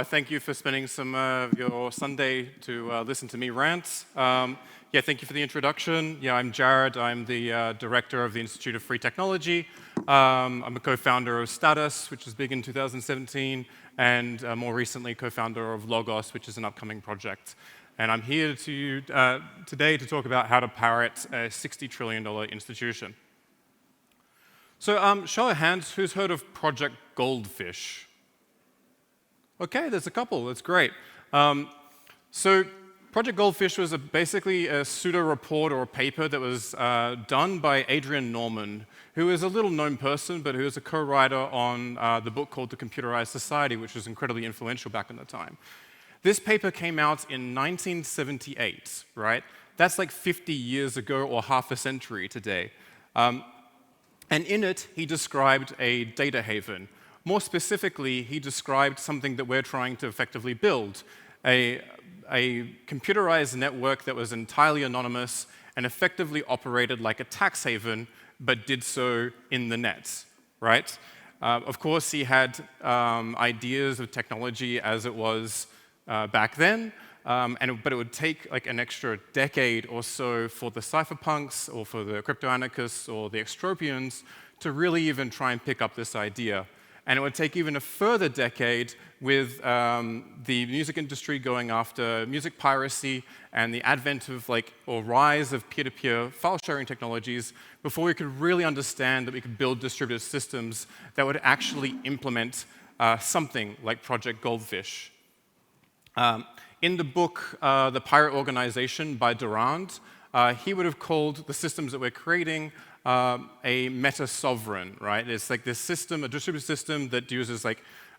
Thank you for spending some of your Sunday to listen to me rant. Thank you for the introduction. I'm Jarrad. I'm the director of the Institute of Free Technology. I'm a co-founder of Status, which was big in 2017, and more recently co-founder of Logos, which is an upcoming project. And I'm here today to talk about how to pirate a $60 trillion institution. So show of hands, who's heard of Project Goldfish? Okay, there's a couple, that's great. So Project Goldfish was basically a pseudo-report or a paper that was done by Adrian Norman, who is a little-known person, but who is a co-writer on the book called The Computerized Society, which was incredibly influential back in the time. This paper came out in 1978, right? That's like 50 years ago or half a century today. And in it, he described a data haven. More specifically, he described something that we're trying to effectively build, a computerized network that was entirely anonymous and effectively operated like a tax haven, but did so in the net, right? Of course, he had ideas of technology as it was back then, but it would take like an extra decade or so for the cypherpunks or for the crypto-anarchists or the extropians to really even try and pick up this idea. And it would take even a further decade with the music industry going after music piracy and the advent of or rise of peer-to-peer file sharing technologies before we could really understand that we could build distributed systems that would actually implement something like Project Goldfish. In the book, The Pirate Organization by Durand, he would have called the systems that we're creating a meta-sovereign, right? It's like this system, a distributed system that uses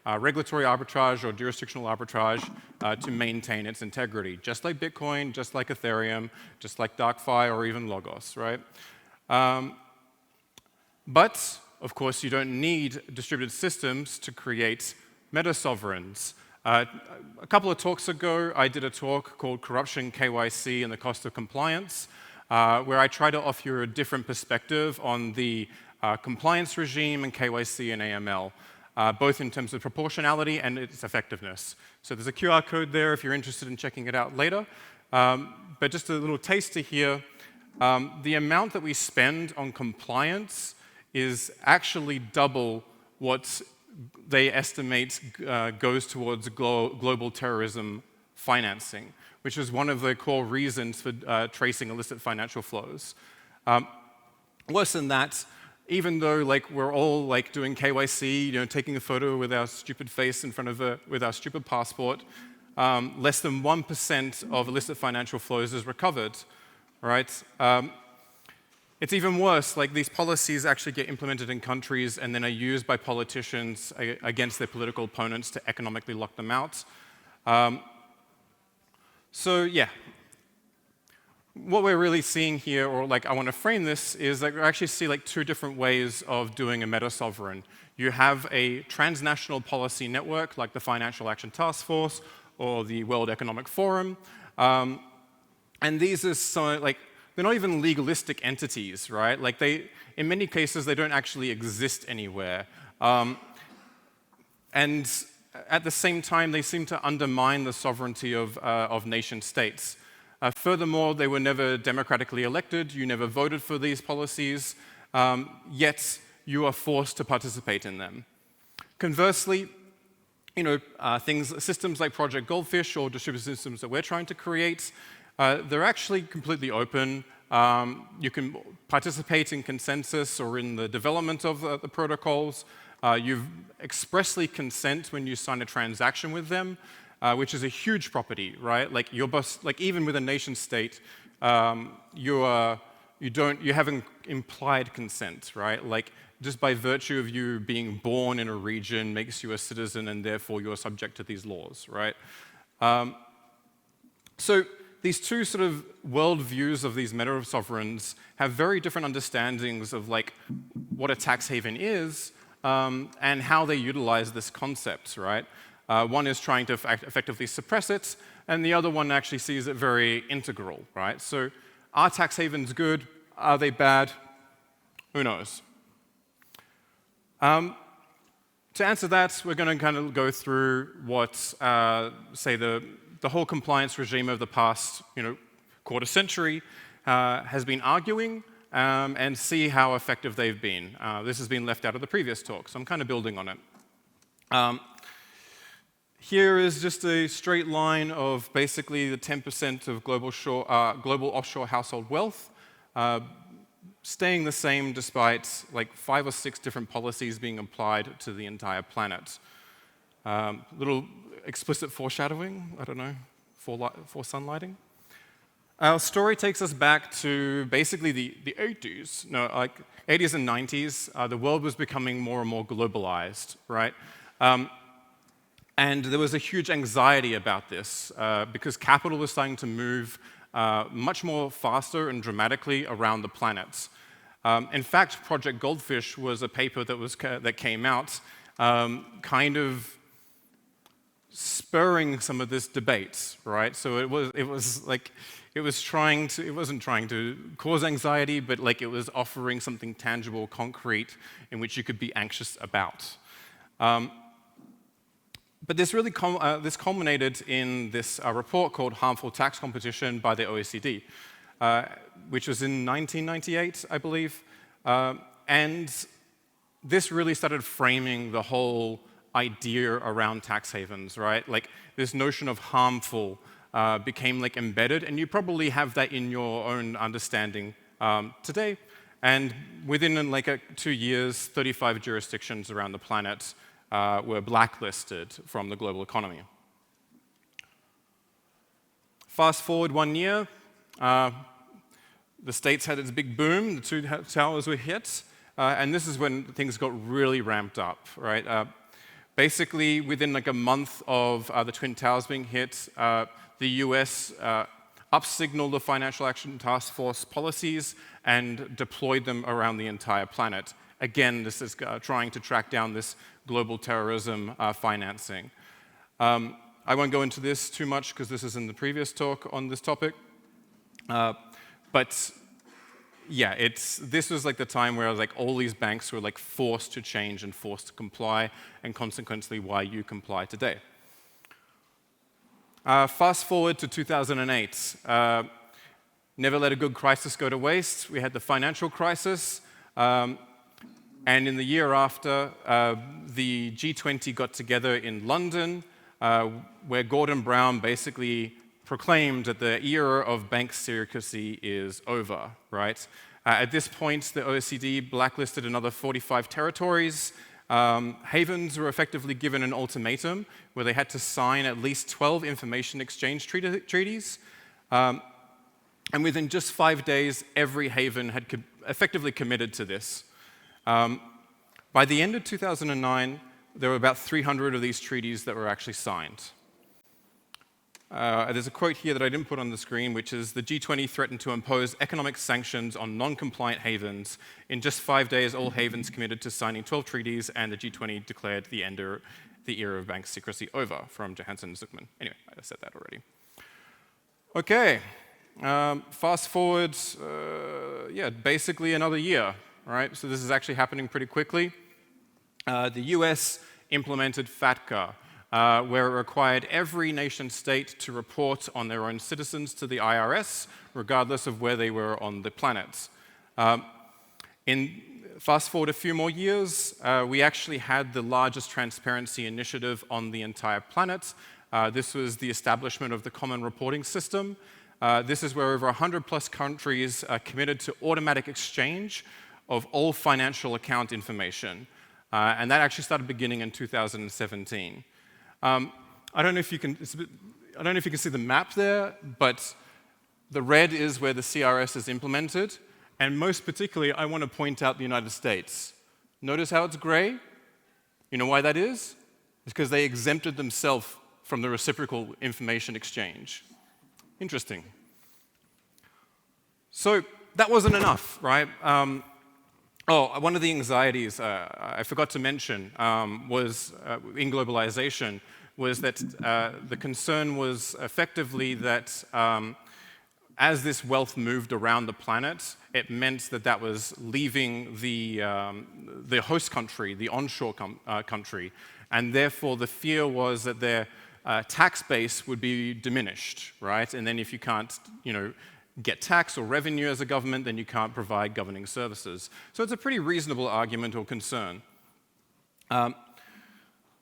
regulatory arbitrage or jurisdictional arbitrage to maintain its integrity, just like Bitcoin, just like Ethereum, just like DarkFi or even Logos, right? But, of course, you don't need distributed systems to create meta-sovereigns. A couple of talks ago, I did a talk called Corruption, KYC, and the Cost of Compliance, where I try to offer you a different perspective on the compliance regime and KYC and AML, both in terms of proportionality and its effectiveness. So there's a QR code there if you're interested in checking it out later. But just a little taster here, the amount that we spend on compliance is actually double what they estimate goes towards global terrorism financing, which is one of the core reasons for tracing illicit financial flows. Worse than that, even though we're all doing KYC, taking a photo with our stupid face in front of with our stupid passport, less than 1% of illicit financial flows is recovered, right? It's even worse, these policies actually get implemented in countries and then are used by politicians against their political opponents to economically lock them out. So yeah, what we're really seeing here, or I want to frame this, is that we actually see two different ways of doing a meta-sovereign. You have a transnational policy network like the Financial Action Task Force or the World Economic Forum, and these are they're not even legalistic entities, right? In many cases, they don't actually exist anywhere. And at the same time, they seem to undermine the sovereignty of nation states. Furthermore, they were never democratically elected. You never voted for these policies, yet you are forced to participate in them. Conversely, systems like Project Goldfish or distributed systems that we're trying to create, they're actually completely open. You can participate in consensus or in the development of the protocols. You expressly consent when you sign a transaction with them, which is a huge property, right? Even with a nation state, you have an implied consent, right? Just by virtue of you being born in a region makes you a citizen, and therefore you're subject to these laws, right? So these two sort of worldviews of these meta-sovereigns have very different understandings of what a tax haven is and how they utilize this concept, right? One is trying to effectively suppress it, and the other one actually sees it very integral, right? So are tax havens good? Are they bad? Who knows? To answer that, we're going to kind of go through what, say, the whole compliance regime of the past, quarter century has been arguing, and see how effective they've been. This has been left out of the previous talk, so I'm kind of building on it. Here is just a straight line of basically the 10% of global offshore household wealth staying the same despite like 5 or 6 different policies being applied to the entire planet. Little explicit foreshadowing, I don't know, for sunlighting. Our story takes us back to basically the 80s. No, like 80s and 90s, the world was becoming more and more globalized, right? And there was a huge anxiety about this because capital was starting to move much more faster and dramatically around the planet. In fact, Project Goldfish was a paper that came out kind of spurring some of this debate, right? So it wasn't trying to cause anxiety, but like it was offering something tangible, concrete, in which you could be anxious about. But this really this culminated in this report called Harmful Tax Competition by the OECD, which was in 1998, I believe. And this really started framing the whole idea around tax havens, right? Like this notion of harmful became like embedded, and you probably have that in your own understanding today. And within like 2 years, 35 jurisdictions around the planet were blacklisted from the global economy. Fast forward 1 year, the States had its big boom, the two towers were hit, and this is when things got really ramped up, right? Basically, within like a month of the Twin Towers being hit, the US up-signaled the Financial Action Task Force policies and deployed them around the entire planet. Again, this is trying to track down this global terrorism financing. I won't go into this too much because this is in the previous talk on this topic. But yeah, this was like the time where like all these banks were like forced to change and forced to comply, and consequently why you comply today. Fast forward to 2008. Never let a good crisis go to waste. We had the financial crisis. And in the year after, the G20 got together in London, where Gordon Brown basically proclaimed that the era of bank secrecy is over, right? At this point, the OECD blacklisted another 45 territories. Havens were effectively given an ultimatum where they had to sign at least 12 information exchange treaties. And within just 5 days, every haven had effectively committed to this. By the end of 2009, there were about 300 of these treaties that were actually signed. There's a quote here that I didn't put on the screen, which is, the G20 threatened to impose economic sanctions on non-compliant havens. In just 5 days, all havens committed to signing 12 treaties, and the G20 declared the era of bank secrecy over, from Johansson and Zuckman. Anyway, I said that already. Okay, fast forward, basically another year, right? So this is actually happening pretty quickly. The US implemented FATCA, where it required every nation state to report on their own citizens to the IRS, regardless of where they were on the planet. Fast forward a few more years, we actually had the largest transparency initiative on the entire planet. This was the establishment of the Common Reporting System. This is where over 100 plus countries committed to automatic exchange of all financial account information. And that actually started beginning in 2017. I don't know if you can see the map there, but the red is where the CRS is implemented, and most particularly, I want to point out the United States. Notice how it's gray? You know why that is? It's because they exempted themselves from the reciprocal information exchange. Interesting. So that wasn't enough, right? One of the anxieties I forgot to mention was in globalization was that the concern was effectively that as this wealth moved around the planet, it meant that that was leaving the host country, the onshore country, and therefore the fear was that their tax base would be diminished, right? And then if you can't, get tax or revenue as a government, then you can't provide governing services. So it's a pretty reasonable argument or concern.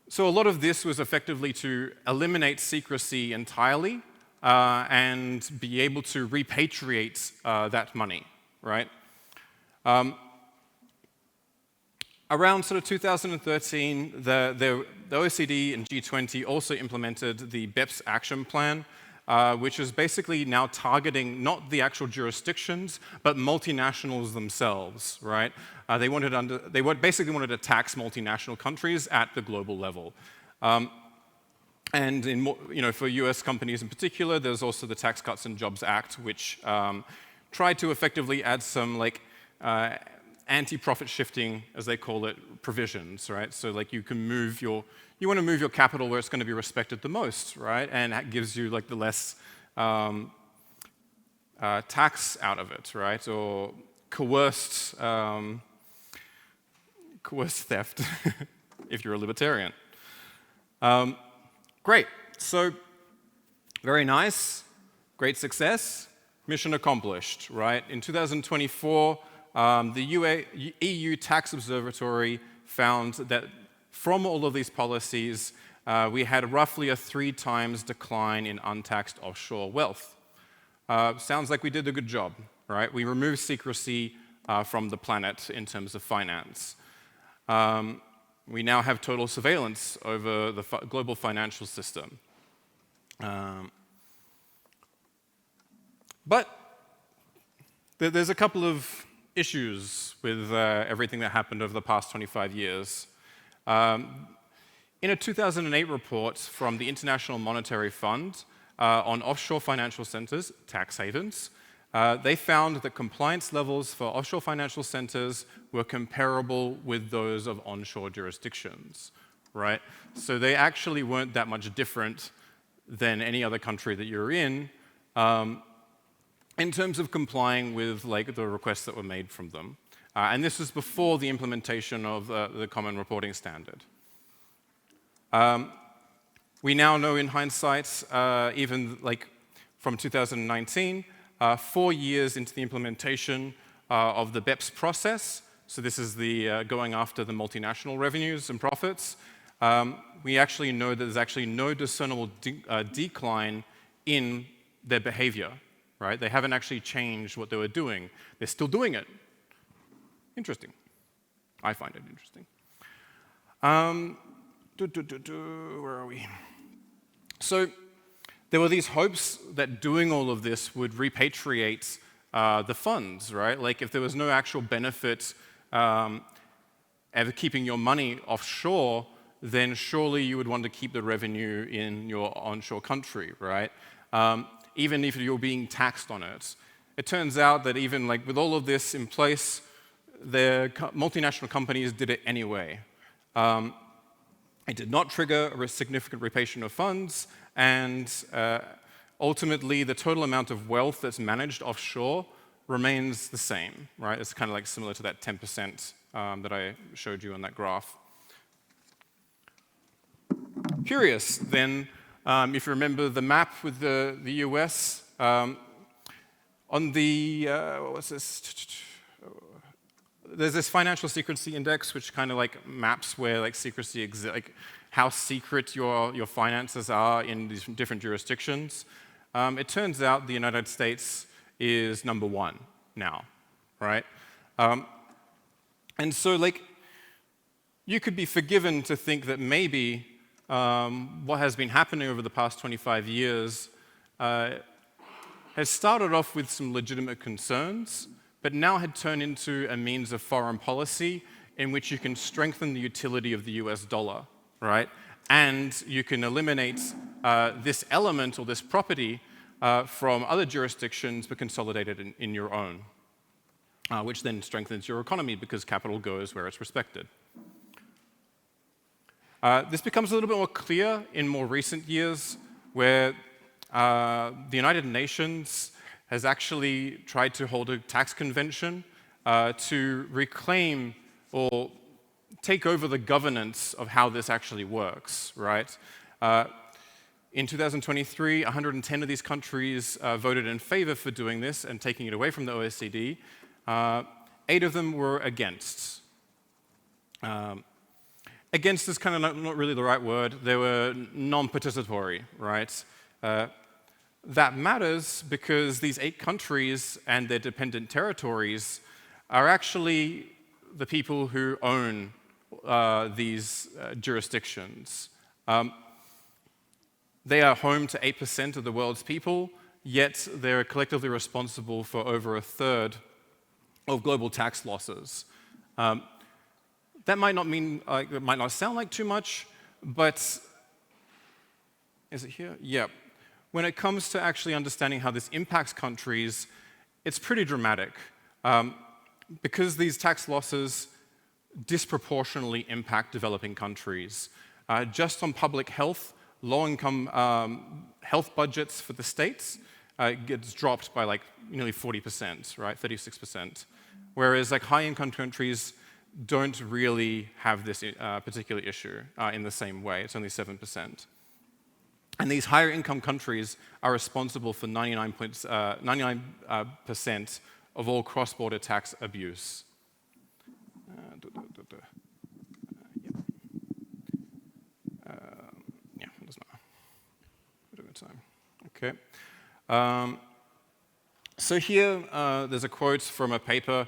So a lot of this was effectively to eliminate secrecy entirely and be able to repatriate that money, right? Around sort of 2013, the OECD and G20 also implemented the BEPS action plan, which is basically now targeting not the actual jurisdictions, but multinationals themselves, right? They basically wanted to tax multinational countries at the global level. And for US companies in particular, there's also the Tax Cuts and Jobs Act, which tried to effectively add some anti-profit shifting, as they call it, provisions, right? So you want to move your capital where it's going to be respected the most, right? And that gives you the less tax out of it, right? Or coerced theft, if you're a libertarian. Great. So very nice, great success, mission accomplished, right? In 2024. The EU Tax Observatory found that from all of these policies, we had roughly a 3 times decline in untaxed offshore wealth. Sounds like we did a good job, right? We removed secrecy from the planet in terms of finance. We now have total surveillance over the global financial system. But there's a couple of issues with everything that happened over the past 25 years. In a 2008 report from the International Monetary Fund on offshore financial centers, tax havens, they found that compliance levels for offshore financial centers were comparable with those of onshore jurisdictions, right? So they actually weren't that much different than any other country that you're in terms of complying with the requests that were made from them. And this was before the implementation of the Common Reporting Standard. We now know in hindsight, even from 2019, 4 years into the implementation of the BEPS process, so this is the going after the multinational revenues and profits, we actually know that there's actually no discernible decline in their behavior. Right? They haven't actually changed what they were doing. They're still doing it. Interesting. I find it interesting. Where are we? So there were these hopes that doing all of this would repatriate the funds, right? If there was no actual benefit ever keeping your money offshore, then surely you would want to keep the revenue in your onshore country, right? Even if you're being taxed on it. It turns out that even with all of this in place, the multinational companies did it anyway. It did not trigger a significant repatriation of funds, and ultimately the total amount of wealth that's managed offshore remains the same, right? It's kind of similar to that 10% that I showed you on that graph. Curious, then, if you remember the map with the US, on the, what was this? There's this financial secrecy index, which kind of maps where secrecy exists, how secret your finances are in these different jurisdictions. It turns out the United States is number 1 now, right? And so you could be forgiven to think that maybe what has been happening over the past 25 years has started off with some legitimate concerns, but now had turned into a means of foreign policy in which you can strengthen the utility of the US dollar, right? And you can eliminate this element or this property from other jurisdictions but consolidate it in your own, which then strengthens your economy because capital goes where it's respected. This becomes a little bit more clear in more recent years where the United Nations has actually tried to hold a tax convention to reclaim or take over the governance of how this actually works, right? In 2023, 110 of these countries voted in favor for doing this and taking it away from the OECD. 8 of them were against. Against is kind of not really the right word. They were non-participatory, right? That matters because these 8 countries and their dependent territories are actually the people who own these jurisdictions. They are home to 8% of the world's people, yet they're collectively responsible for over a third of global tax losses. That might not mean, it might not sound like too much, but is it here? Yeah. When it comes to actually understanding how this impacts countries, it's pretty dramatic. Because these tax losses disproportionately impact developing countries. Just on public health, low-income health budgets for the states gets dropped by like nearly 40%, right, 36%. Whereas like high-income countries don't really have this particular issue in the same way. It's only 7%. And these higher income countries are responsible for 99% of all cross-border tax abuse. Yeah, it does not. Bit of a time. Okay. So here, there's a quote from a paper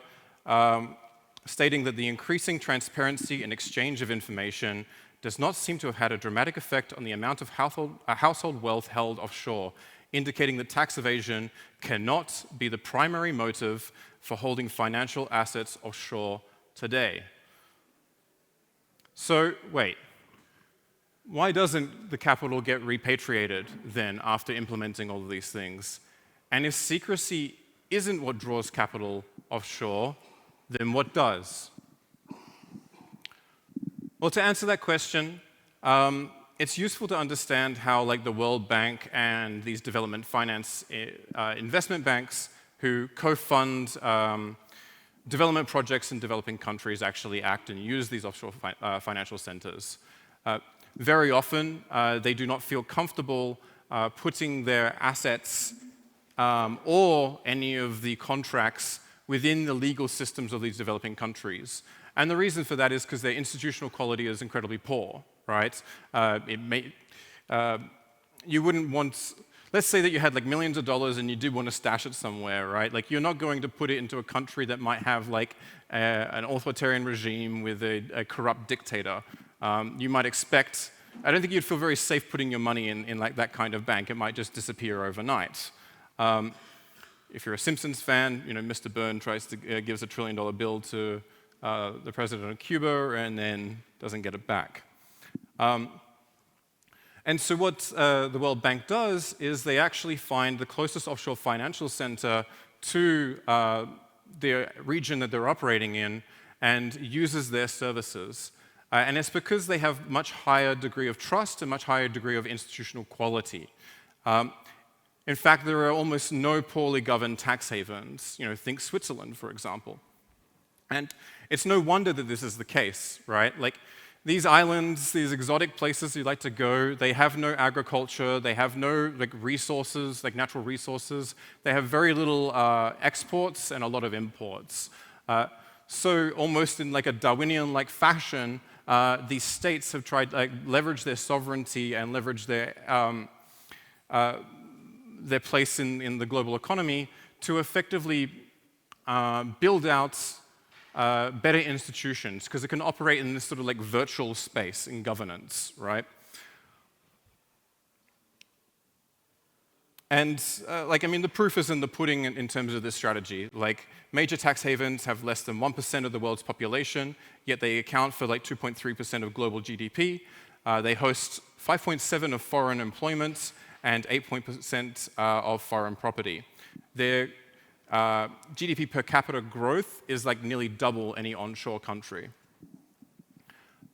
stating that the increasing transparency and exchange of information does not seem to have had a dramatic effect on the amount of household wealth held offshore, indicating that tax evasion cannot be the primary motive for holding financial assets offshore today. So, wait. Why doesn't the capital get repatriated then after implementing all of these things? And if secrecy isn't what draws capital offshore, then what does? Well, to answer that question, it's useful to understand how like the World Bank and these development finance investment banks who co-fund development projects in developing countries actually act and use these offshore financial centers. Very often, they do not feel comfortable putting their assets or any of the contracts within the legal systems of these developing countries. And the reason for that is because their institutional quality is incredibly poor, right? You wouldn't want, let's say that you had like millions of dollars and you did want to stash it somewhere, right? Like you're not going to put it into a country that might have like an authoritarian regime with a corrupt dictator. You might expect, I don't think you'd feel very safe putting your money in like that kind of bank. It might just disappear overnight. If you're a Simpsons fan, you know, Mr. Byrne tries to gives $1 trillion bill to the president of Cuba and then doesn't get it back. And so what the World Bank does is they actually find the closest offshore financial center to the region that they're operating in and uses their services. And it's because they have much higher degree of trust and much higher degree of institutional quality. In fact, there are almost no poorly governed tax havens. You know, think Switzerland, for example. And it's no wonder that this is the case, right? Like, these islands, these exotic places you like to go, they have no agriculture, they have no like resources, like natural resources. They have very little exports and a lot of imports. So almost in like a Darwinian-like fashion, these states have tried to like, leverage their sovereignty and leverage their place in the global economy to effectively build out better institutions, because it can operate in this sort of like virtual space in governance, right? And like, I mean, the proof is in the pudding in terms of this strategy. Like, major tax havens have less than 1% of the world's population, yet they account for like 2.3% of global GDP. They host 5.7% of foreign employment and 8% of foreign property. Their GDP per capita growth is like nearly double any onshore country.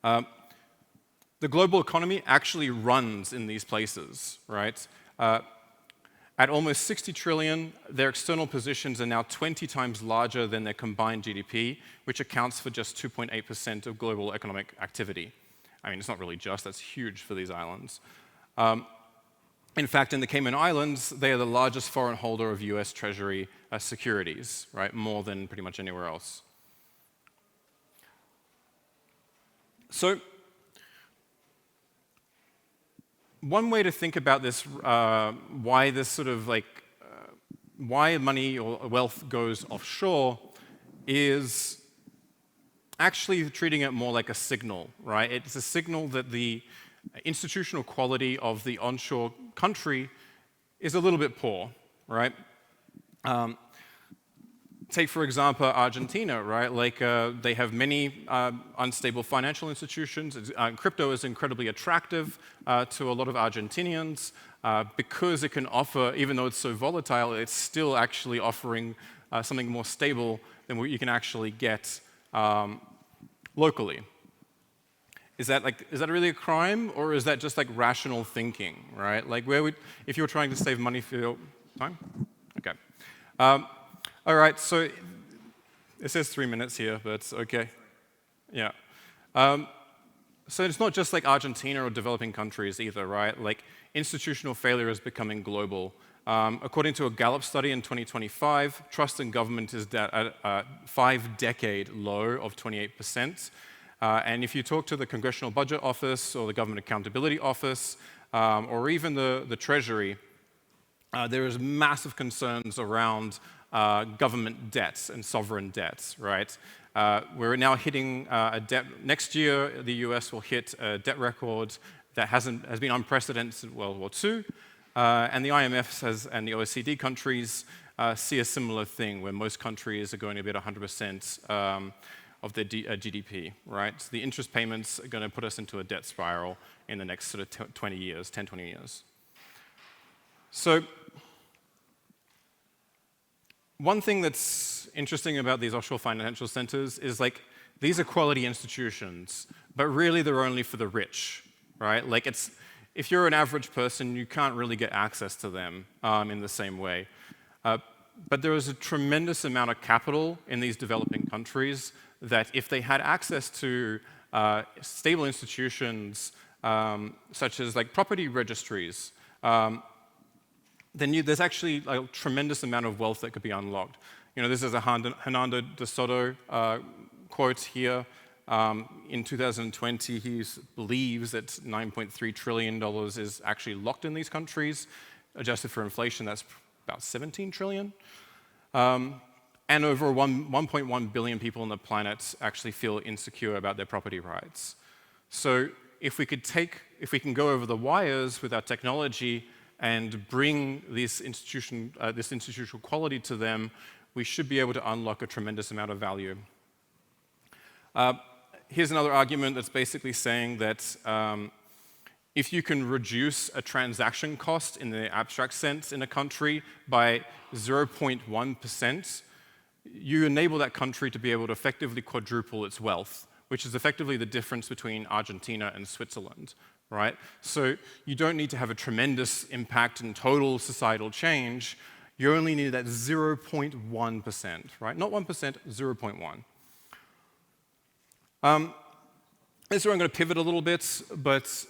The global economy actually runs in these places, right? At almost 60 trillion, their external positions are now 20 times larger than their combined GDP, which accounts for just 2.8% of global economic activity. I mean, it's not really just, that's huge for these islands. In fact, in the Cayman Islands, they are the largest foreign holder of US Treasury securities, right? More than pretty much anywhere else. So, one way to think about this, why this sort of like, why money or wealth goes offshore is actually treating it more like a signal, right? It's a signal that the institutional quality of the onshore country is a little bit poor, right? Take, for example, Argentina, right? Like, they have many unstable financial institutions. Crypto is incredibly attractive to a lot of Argentinians because it can offer, even though it's so volatile, it's still actually offering something more stable than what you can actually get locally. Is that really a crime, or is that just like rational thinking, right? Like, if you were trying to save money for your time? Okay. All right, so it says 3 minutes here, but it's okay. Yeah. So it's not just like Argentina or developing countries either, right? Like, institutional failure is becoming global. According to a Gallup study in 2025, trust in government is at a 5-decade low of 28%. And if you talk to the Congressional Budget Office or the Government Accountability Office, or even the Treasury, there is massive concerns around government debts and sovereign debts, right? We're now hitting a debt. Next year, the US will hit a debt record that has been unprecedented since World War II. And the IMF and the OECD countries see a similar thing, where most countries are going to be at 100% of their GDP, right? So the interest payments are going to put us into a debt spiral in the next sort of 20 years, 10, 20 years. So, one thing that's interesting about these offshore financial centers is, like, these are quality institutions, but really they're only for the rich, right? Like, if you're an average person, you can't really get access to them in the same way. But there is a tremendous amount of capital in these developing countries that if they had access to stable institutions, such as like property registries, then there's actually a tremendous amount of wealth that could be unlocked. You know, this is a Hernando de Soto quote here. In 2020, he believes that $9.3 trillion is actually locked in these countries. Adjusted for inflation, that's about 17 trillion. And over 1.1 billion people on the planet actually feel insecure about their property rights. So if we can go over the wires with our technology and bring this institutional quality to them, we should be able to unlock a tremendous amount of value. Here's another argument that's basically saying that if you can reduce a transaction cost in the abstract sense in a country by 0.1%, you enable that country to be able to effectively quadruple its wealth, which is effectively the difference between Argentina and Switzerland, right? So you don't need to have a tremendous impact in total societal change. You only need that 0.1%, right? Not 1%, 0.1. This is where I'm going to pivot a little bit, but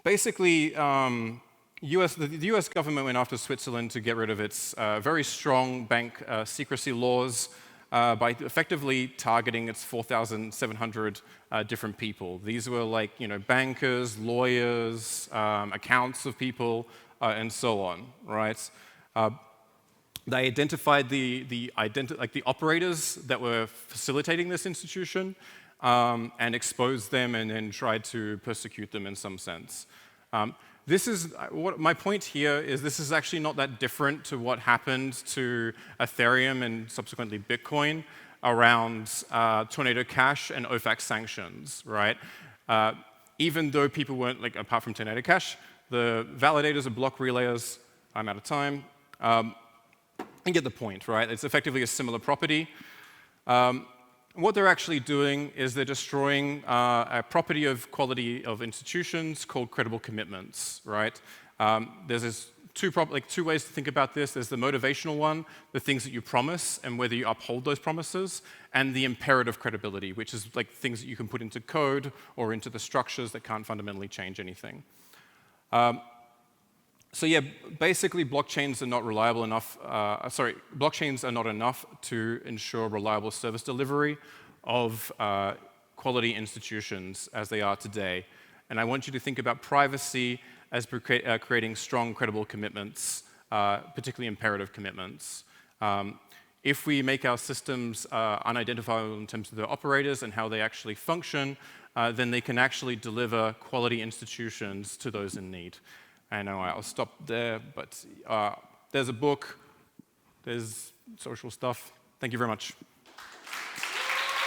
basically, the US government went after Switzerland to get rid of its very strong bank secrecy laws by effectively targeting its 4,700 different people. These were like, you know, bankers, lawyers, accounts of people, and so on, right? They identified the operators that were facilitating this institution and exposed them and then tried to persecute them in some sense. My point here is this is actually not that different to what happened to Ethereum and subsequently Bitcoin around Tornado Cash and OFAC sanctions, right? Even though people weren't, like, apart from Tornado Cash, the validators or block relayers, I'm out of time, you get the point, right? It's effectively a similar property. What they're actually doing is they're destroying a property of quality of institutions called credible commitments, right? There's this two ways to think about this. There's the motivational one, the things that you promise and whether you uphold those promises, and the imperative credibility, which is like things that you can put into code or into the structures that can't fundamentally change anything. So yeah, basically blockchains are not reliable enough, blockchains are not enough to ensure reliable service delivery of quality institutions as they are today. And I want you to think about privacy as creating strong, credible commitments, particularly imperative commitments. If we make our systems unidentifiable in terms of their operators and how they actually function, then they can actually deliver quality institutions to those in need. I know I'll stop there, but there's a book, there's social stuff. Thank you very much.